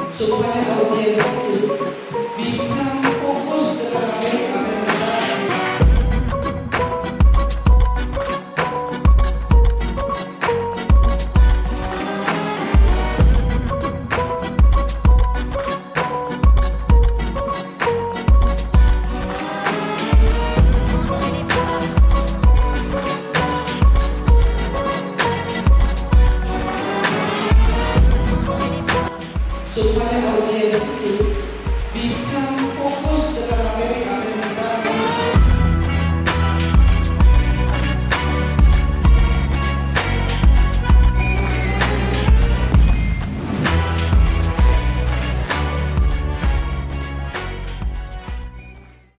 supaya audiens itu bisa fokus kepada apa yang kita. Supaya audiens itu bisa